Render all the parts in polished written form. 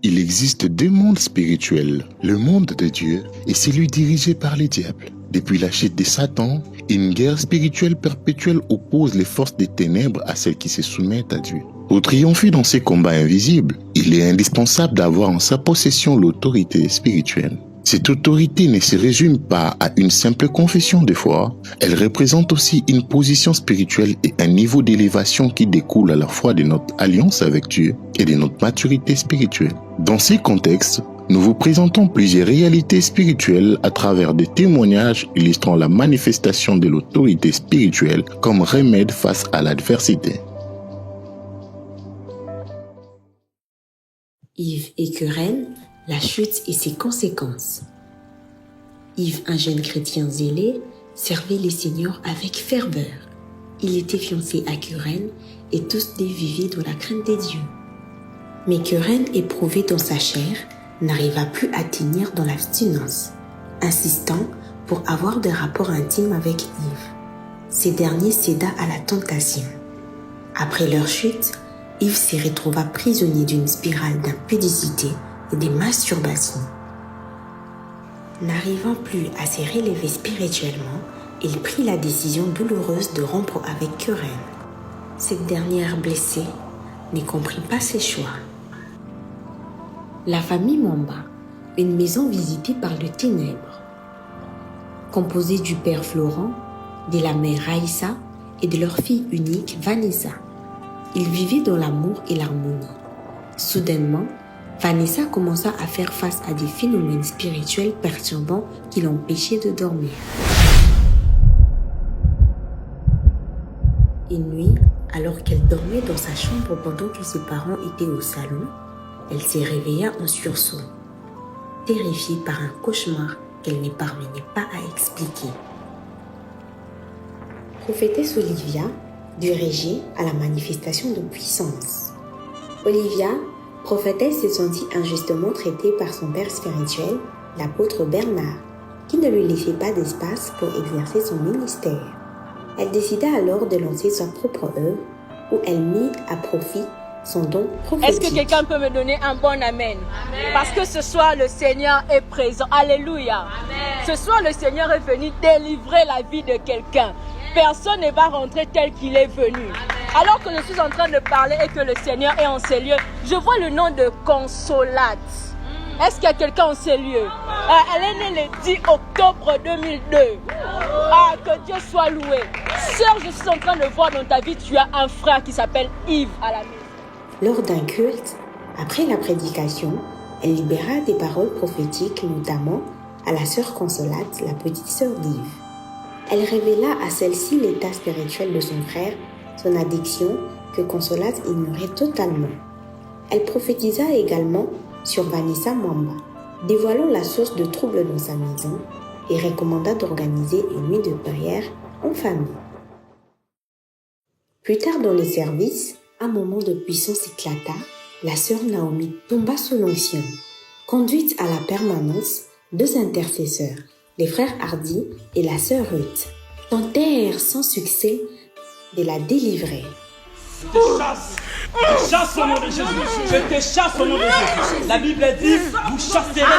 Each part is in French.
Il existe deux mondes spirituels, le monde de Dieu et celui dirigé par les diables. Depuis la chute de Satan, une guerre spirituelle perpétuelle oppose les forces des ténèbres à celles qui se soumettent à Dieu. Pour triompher dans ces combats invisibles, il est indispensable d'avoir en sa possession l'autorité spirituelle. Cette autorité ne se résume pas à une simple confession de foi, elle représente aussi une position spirituelle et un niveau d'élévation qui découle à la fois de notre alliance avec Dieu et de notre maturité spirituelle. Dans ces contextes, nous vous présentons plusieurs réalités spirituelles à travers des témoignages illustrant la manifestation de l'autorité spirituelle comme remède face à l'adversité. Yves et Querelle, la chute et ses conséquences. Yves, un jeune chrétien zélé, servait les seigneurs avec ferveur. Il était fiancé à Querelle et tous deux vivaient dans la crainte des dieux. Mais Querelle, éprouvé dans sa chair, n'arriva plus à tenir dans l'abstinence, insistant pour avoir des rapports intimes avec Yves. Ce dernier céda à la tentation. Après leur chute, Yves se retrouva prisonnier d'une spirale d'impudicité et de masturbation. N'arrivant plus à se relever spirituellement, il prit la décision douloureuse de rompre avec Querelle. Cette dernière blessée ne comprit pas ses choix. La famille Mwamba, une maison visitée par le ténèbre, composée du père Florent, de la mère Raïssa et de leur fille unique Vanessa. Ils vivaient dans l'amour et l'harmonie. Soudainement, Vanessa commença à faire face à des phénomènes spirituels perturbants qui l'empêchaient de dormir. Une nuit, alors qu'elle dormait dans sa chambre pendant que ses parents étaient au salon, elle se réveilla en sursaut, terrifiée par un cauchemar qu'elle ne parvenait pas à expliquer. Prophétesse Olivia dirigeait à la manifestation de puissance. Olivia, prophétesse, se sentit injustement traitée par son père spirituel, l'apôtre Bernard, qui ne lui laissait pas d'espace pour exercer son ministère. Elle décida alors de lancer sa propre œuvre, où elle mit à profit son don prophétique. Est-ce que quelqu'un peut me donner un bon amen? Amen. Parce que ce soir, le Seigneur est présent. Alléluia. Amen. Ce soir, le Seigneur est venu délivrer la vie de quelqu'un. Personne ne va rentrer tel qu'il est venu. Amen. Alors que je suis en train de parler et que le Seigneur est en ces lieux, je vois le nom de Consolate. Est-ce qu'il y a quelqu'un en ces lieux? Elle est née le 10 octobre 2002. Ah, que Dieu soit loué. Sœur, je suis en train de voir dans ta vie, tu as un frère qui s'appelle Yves à la maison. Lors d'un culte, après la prédication, elle libéra des paroles prophétiques, notamment à la sœur Consolate, la petite sœur d'Yves. Elle révéla à celle-ci l'état spirituel de son frère, son addiction que Consolate ignorait totalement. Elle prophétisa également sur Vanessa Mwamba, dévoilant la source de troubles dans sa maison et recommanda d'organiser une nuit de prière en famille. Plus tard dans les services, un moment de puissance éclata, la sœur Naomi tomba sous l'onction. Conduite à la permanence, deux intercesseurs, les frères Hardy et la sœur Ruth, tentèrent sans succès de la délivrer. Je te chasse au nom de Jésus. Je te chasse au nom de Jésus. La Bible dit, vous chasserez le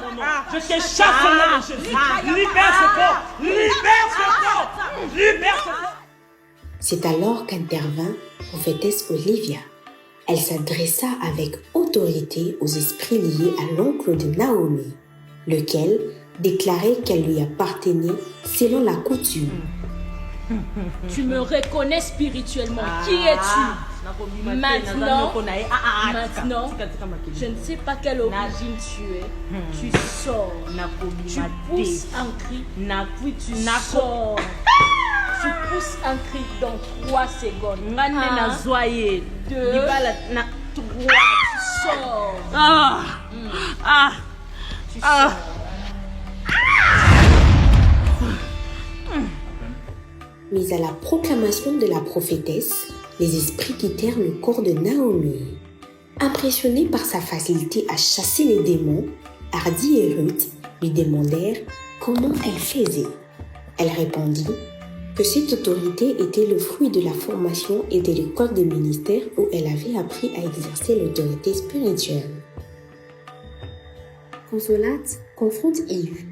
démon. Je te chasse au nom de Jésus. Libère ce corps. Libère ce corps. Libère ce corps. C'est alors qu'intervint prophétesse Olivia. Elle s'adressa avec autorité aux esprits liés à l'oncle de Naomi, lequel déclarait qu'elle lui appartenait selon la coutume. Tu me reconnais spirituellement. Qui es-tu? Maintenant, je ne sais pas quelle origine tu es. Tu sors. Tu pousses un cri. Tu sors. Tu pousses un cri dans 3 secondes. 1, 2, 3. Tu sors. Tu sors. Mais à la proclamation de la prophétesse, les esprits quittèrent le corps de Naomi. Impressionnés par sa facilité à chasser les démons, Hardy et Ruth lui demandèrent comment elle faisait. Elle répondit que cette autorité était le fruit de la formation et de l'école de ministère où elle avait appris à exercer l'autorité spirituelle. Consolate confronte Yves.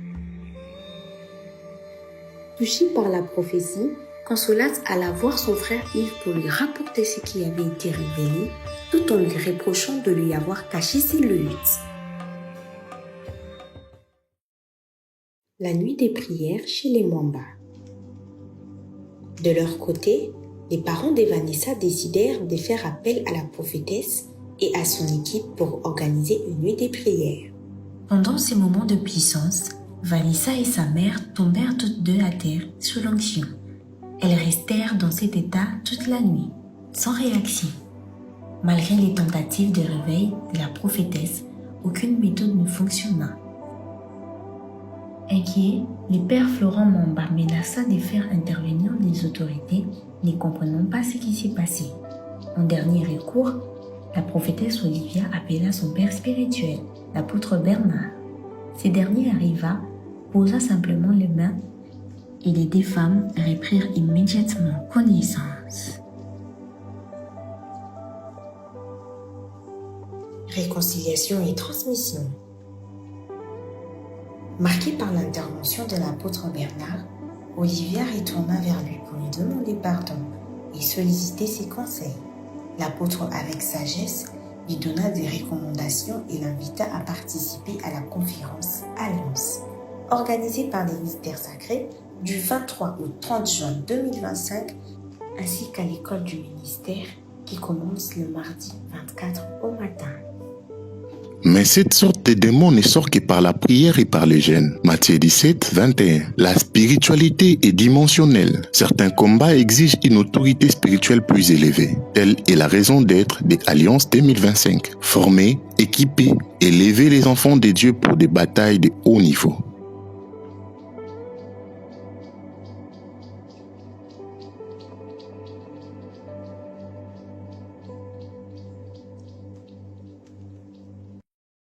Touché par la prophétie, Consolate alla voir son frère Yves pour lui rapporter ce qui avait été révélé, tout en lui reprochant de lui avoir caché ses luttes. La nuit des prières chez les Mwamba. De leur côté, les parents de Vanessa décidèrent de faire appel à la prophétesse et à son équipe pour organiser une nuit des prières. Pendant ces moments de puissance, Vanessa et sa mère tombèrent toutes deux à terre sous l'onction. Elles restèrent dans cet état toute la nuit, sans réaction. Malgré les tentatives de réveil de la prophétesse, aucune méthode ne fonctionna. Inquiet, le père Florent Mwamba menaça de faire intervenir les autorités, ne comprenant pas ce qui s'est passé. En dernier recours, la prophétesse Olivia appela son père spirituel, l'apôtre Bernard. Ce dernier arriva, posa simplement les mains et les deux femmes reprirent immédiatement connaissance. Réconciliation et transmission. Marquée par l'intervention de l'apôtre Bernard, Olivia retourna vers lui pour lui demander pardon et solliciter ses conseils. L'apôtre, avec sagesse, lui donna des recommandations et l'invita à participer à la conférence Alliance, organisée par les mystères sacrés du 23 au 30 juin 2025, ainsi qu'à l'école du ministère qui commence le mardi 24 au matin. Mais cette sorte de démon ne sort que par la prière et par le jeûne. Matthieu 17, 21. La spiritualité est dimensionnelle. Certains combats exigent une autorité spirituelle plus élevée. Telle est la raison d'être des Alliances 2025. Former, équiper, élever les enfants de Dieu pour des batailles de haut niveau.